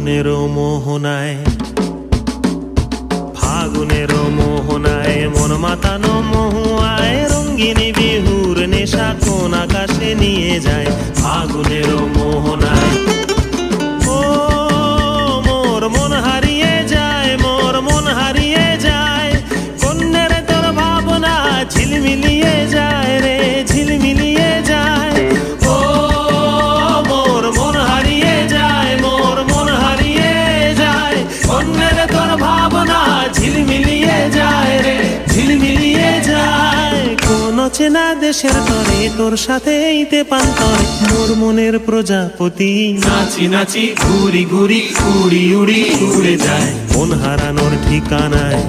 ফাগুনেরও মোহনায়, ফাগুনেরও মোহনায় মন মাতানো মহুয়ায় রঙ্গিনী বিহুর নেশা কোন আকাশে নিয়ে যায়। ফাগুনেরও মোহনায় ও মোর মন হারিয়ে যায়, মোর মন হারিয়ে যায়, কন্যের তোর ভাবনা ঝিলমিলিয়ে যায় রে, ঝিলমিলিয়ে যায়। ও মোর মন হারিয়ে যায়, মোর মন হারিয়ে যায়, কন্যের তোর ভাবনা ঝিলমিলিয়ে যায় রে, ঝিলমিলিয়ে যায়। কোন চেনা দেশের তরে তোর সাথে এইতে পান্তরে মোর মনের প্রজাপতি নাচি নাচি ঘুরি ঘুরি উড়ি উড়ি উড়ে যায়। মন হারানোর ঠিকানায়